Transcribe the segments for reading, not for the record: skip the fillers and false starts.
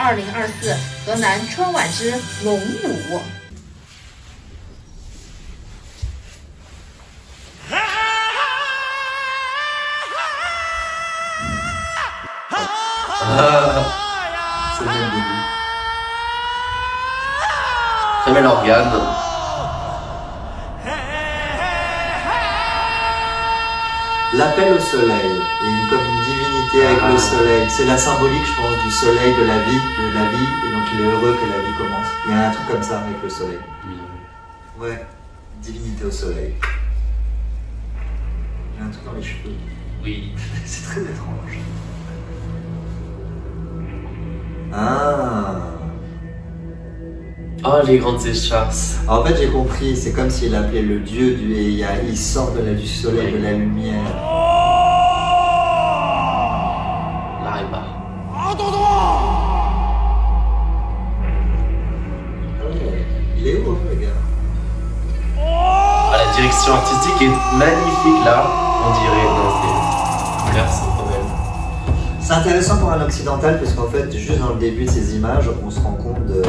2024河南春晚之龙舞。C'est bien le début. Très bel organe. L'appel au soleil, et comme une divinité avec le soleil. C'est la symbolique, je pense, du soleil, de la vie, et donc il est heureux que la vie commence. Il y a un truc comme ça avec le soleil. Ouais, divinité au soleil. Il y a un truc dans les cheveux. Oui. C'est très étrange. Ah. Oh, les grandes échasses. En fait, j'ai compris, c'est comme s'il appelait le dieu du... Et il sort du soleil, de la lumière. L'arriba. Il est heureux, le gars. Ah, la direction artistique est magnifique là. On dirait. Non, c'est. Merci, trop belle. C'est intéressant pour un occidental parce qu'en fait, juste dans le début de ces images, on se rend compte de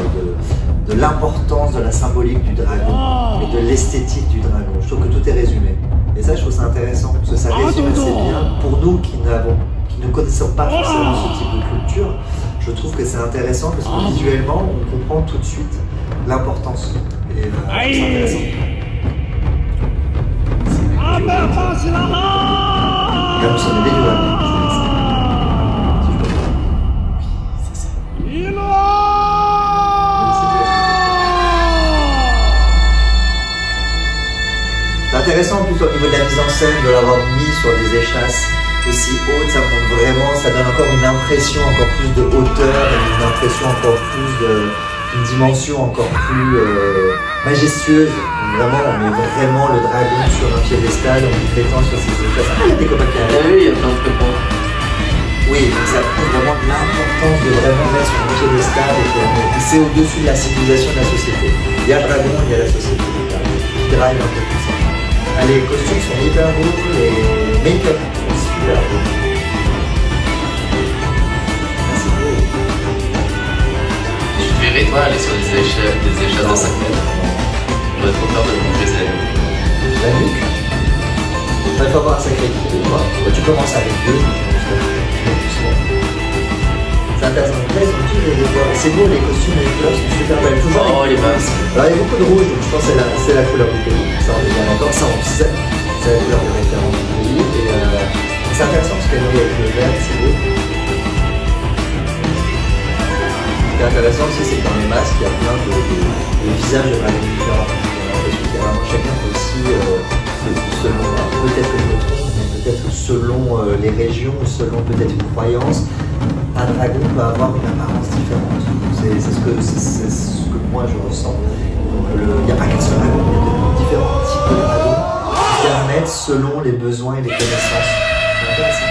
l'importance de la symbolique du dragon et de l'esthétique du dragon. Je trouve que tout est résumé. Et ça, je trouve ça intéressant parce que ça résume assez bien pour nous qui ne connaissons pas forcément ce type de culture. Je trouve que c'est intéressant parce que visuellement, on comprend tout de suite l'importance. Et c'est intéressant. Comme ça, on est dégueulasse. C'est intéressant en plus au niveau de la mise en scène de l'avoir mis sur des échasses aussi hautes, ça montre vraiment, ça donne encore une impression encore plus de hauteur, une impression encore plus une dimension encore plus majestueuse. Vraiment, on met vraiment le dragon sur un piédestal en le mettant sur ces échasses. Ah, il y a des copains qui arrivent. Oui, il y a plein de copains. Oui, donc ça prouve vraiment l'importance de vraiment mettre sur un piédestal et c'est au-dessus de la civilisation de la société. Il y a le dragon, il y a la société qui drive un peu tout ça. Ah, les costumes sont hyper beaux, les make-up sont super beaux. Ah, c'est beau. Tu verrais toi aller sur des échelles de 5 mètres. J'aurais trop peur de me briser la nuque. La nuque. Il faut avoir un sacré équilibre, quoi. Tu commences avec deux, c'est intéressant. Là, ils ont tous les décors. C'est beau, les costumes, les couleurs sont super belles. Toujours oh, les masques. Alors, il y a beaucoup de rouge, donc je pense que c'est la couleur du pays. Ça, on est bien d'accord. Ça, on sait. C'est la couleur de référence du pays. Et c'est intéressant parce qu'elle est avec le vert, c'est beau. Ce qui est intéressant aussi, c'est que dans les masques, il y a plein de visages de dragons différents. Parce que chacun aussi, selon, peut-être que je me trompe, mais peut-être selon les régions, selon peut-être une croyance, un dragon peut avoir une apparence différente. C'est ce que moi je ressens. Il n'y a pas qu'un seul dragon, il y a de différents types de dragons qui permettent selon les besoins et les connaissances. C'est intéressant.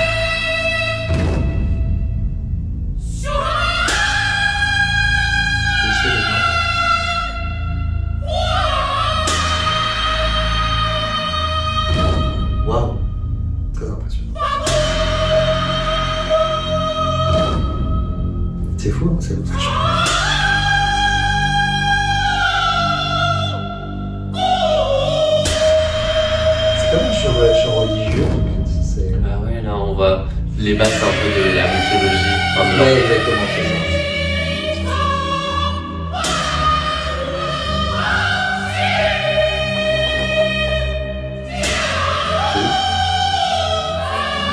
Waouh, très impressionnant. C'est fou, hein, c'est beau. C'est comme un chant religieux. Ah ouais, là on va les bases un peu de la mythologie. Enfin, de Ouais, exactement, c'est ça.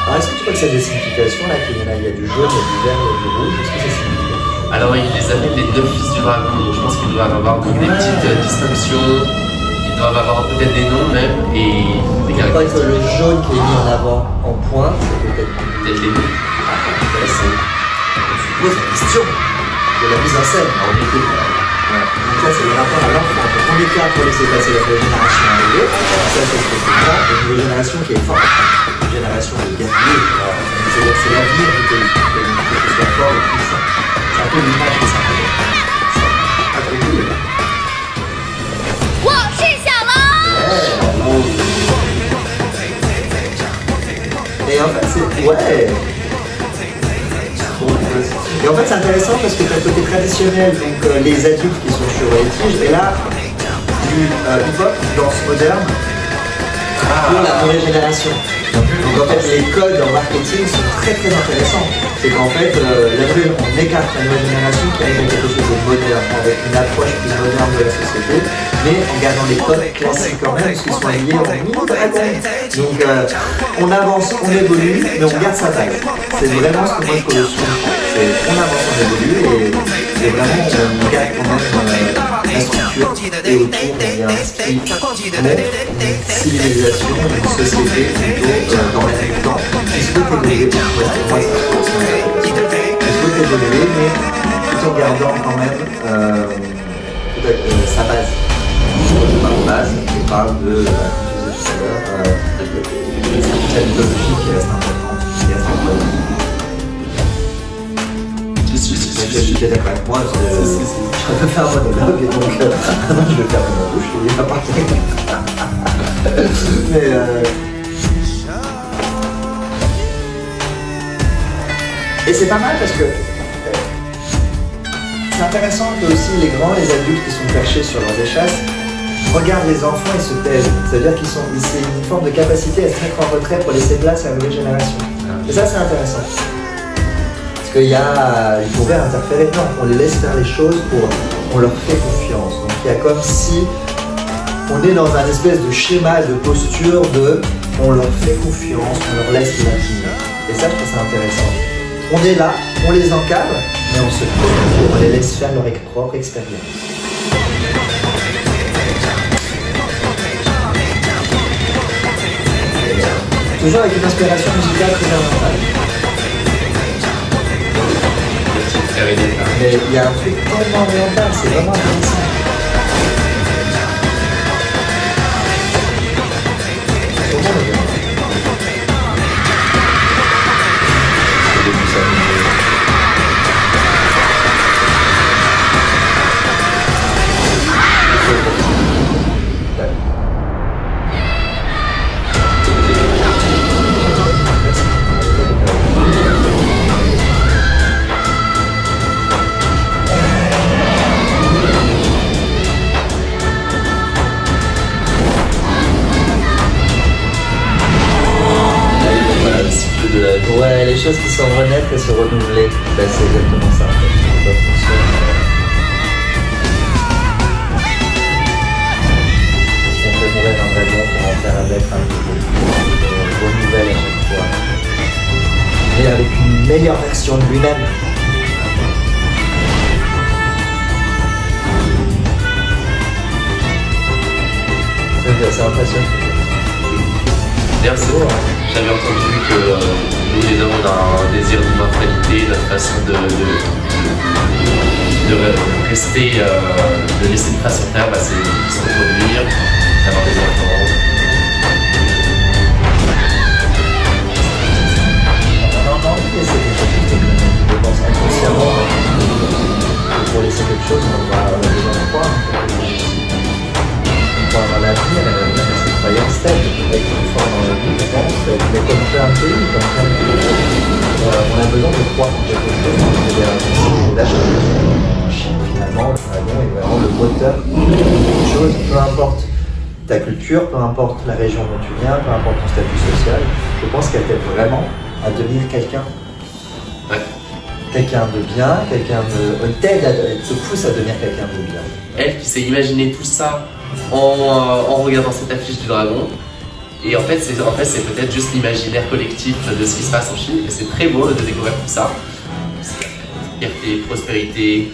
Alors, est-ce que tu crois que ça a des significations là, qu'il y en a, il y a du jaune, il y a du vert, il y a du rouge, est-ce que ça signifie? Alors il les appelle les 9 fils du dragon, donc je pense qu'ils doivent avoir des petites distinctions, ils doivent avoir peut-être des noms même, et des Je crois que caractéristiques. le jaune qui est mis en avant en pointe, c'est peut-être Peut-être les noms. intéressant. On se pose la question de la mise en scène. En effet. Donc ça c'est le rapport à l'enfant. Donc on écarte pour laisser passer la nouvelle génération à l'arrivée. Ça c'est ce que c'est grand. Et une nouvelle génération qui est forte. Une génération de guerriers. C'est-à-dire que c'est l'avenir du pays. Il faut qu'il soit fort et puissant. C'est un peu l'image que ça fait. C'est un peu cool. Et en fait c'est... Ouais. Et en fait fait, c'est intéressant parce que tu as le côté traditionnel, donc les adultes qui sont sur les tiges, et là, du hip-hop, danse moderne, pour la nouvelle génération. Donc en fait, les codes en marketing sont très très intéressants. C'est qu'en fait, on écarte la nouvelle génération qui arrive à quelque chose de moderne, avec une approche plus moderne de la société, mais en gardant les codes classiques quand même, parce qu'ils sont liés en mini-dragon. Donc on avance, on évolue, mais on garde sa base. C'est vraiment ce que moi je trouve le son. C'est on avance, on évolue, et vraiment on garde quand même la structure, et autour on vient inscrire une civilisation, une société plutôt dans l'air du temps, qui souhaite évoluer. Moi, qui souhaite évoluer, mais tout en gardant quand même sa base. Je parle base, je parle de, comme je disais tout à l'heure, la mythologie qui reste importante, qui reste importante. Je suis d'accord avec moi, je peux faire un monologue et donc maintenant je vais faire mon bouche, il va partir. Mais et c'est pas mal parce que c'est intéressant que aussi les grands, les adultes qui sont perchés sur leurs échasses regardent les enfants et se taisent. C'est-à-dire qu'ils sont, c'est une forme de capacité à se mettre en retrait pour laisser place à la nouvelle génération. Et ça c'est intéressant. Parce qu'il pourrait interférer. Non, on les laisse faire les choses, on leur fait confiance. Donc il y a comme si on est dans un espèce de schéma, de posture de on leur fait confiance, on leur laisse l'intime. Et ça je trouve ça intéressant. On est là, on les encadre, mais on se fait, on les laisse faire leur propre expérience. Toujours avec une inspiration musicale très orientale. Mais il y a un truc tellement oriental, c'est vraiment intéressant. Ouais, les choses qui sont renaître et se renouveler, ben, c'est exactement ça en fait. Ça fonctionne. On fait mourir un dragon pour en faire avec un nouveau. On renouvelle à chaque fois. Mais avec une meilleure version de lui-même. C'est impressionnant. D'ailleurs, j'avais entendu que nous les hommes on a un désir d'immortalité, notre façon de rester, de laisser une trace sur Terre, bah, c'est de se reproduire, d'avoir des enfants. On a envie de laisser quelque chose, je pense inconsciemment, pour laisser quelque chose, on va avoir besoin de croire. On va avoir l'avenir, c'est pas un step, avec une fois dans la vie, je pense, mais comme plein de pays, on a besoin de croire en quelque chose, et là, en Chine, finalement, le dragon est vraiment le moteur de quelque chose, peu importe ta culture, peu importe la région dont tu viens, peu importe ton statut social, je pense qu'elle t'aide vraiment à devenir quelqu'un. Ouais. Quelqu'un de bien, elle te pousse à devenir quelqu'un de bien. Elle qui s'est imaginé tout ça en regardant cette affiche du dragon. Et en fait, c'est peut-être juste l'imaginaire collectif de ce qui se passe en Chine. Et c'est très beau de découvrir tout ça. Fierté, prospérité.